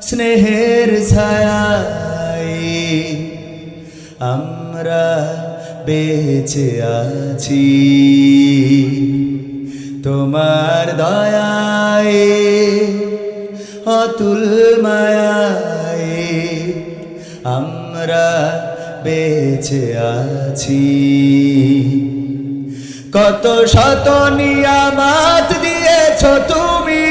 স্নেহের ছায়ায় আমরা বেঁচে আছি। তোমার দয়ায় অতুল মায়ায় আমরা বেঁচে আছি। কত শত নিয়ামত দিয়েছ তুমি,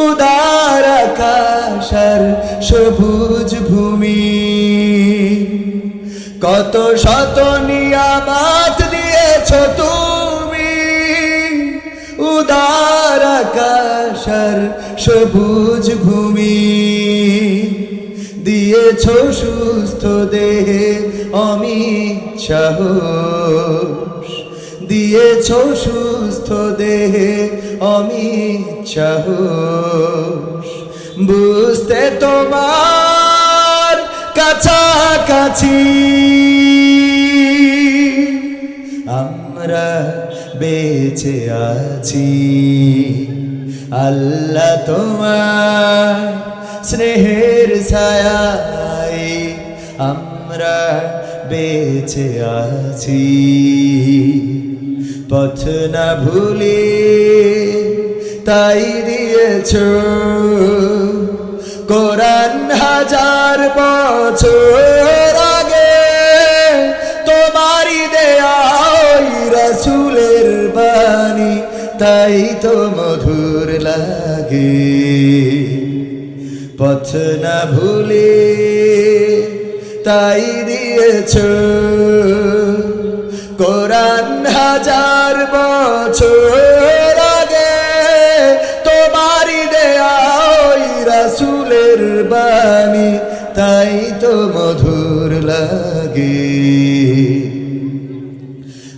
উদার আকাশ আর সবুজ ভূমি। কত শত নিয়ামত দিয়েছ তুমি, উদার আকাশ আর সবুজ ভূমি। দিয়েছ সুস্থ দেহে অমিত সাহস, দিয়েছ সুস্থ দেহে অমিত সাহস। বুঝতে তোমার কাছাকাছি আমরা বেঁচে আছি। আল্লাহ তোমার স্নেহের ছায়ায় আমরা বেঁচে আছি। পথ না ভুলি তাই দিয়েছ কোরআন হাজার বছর আগে। তোমারই দেয়া ওই রাসূলের বাণী তাই তো মধুর লাগে। পথ না ভুলি তাই দিয়েছ কোরআন হাজার বছর আগে। তোমারই দেয়া ওই রাসূলের বাণী তাই তো মধুর লাগে।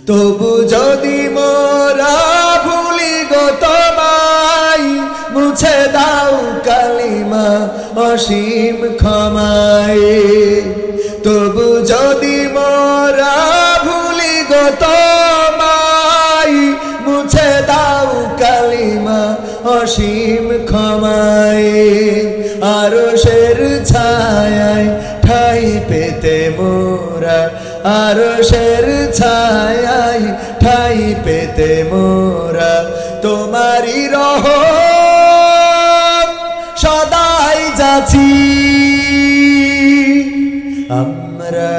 তবু যদি মোরা ভুলি গো তোমায়, মুছে দাও কালিমা অসীম ক্ষমায়। তবু যদি মোরা ভুলি গো তোমায়, মুছে দাও কালিমা অসীম ক্ষমায়। আরশের ছায়ায় ঠাই পেতে মোরা, আরশের ছায়ায় ঠাই পেতে মোরা। তোমারই রহম সদাই যাচ্ছি আমরা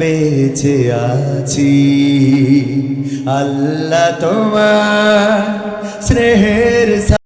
বেঁচে আছি। আল্লাহ তোমার স্নেহের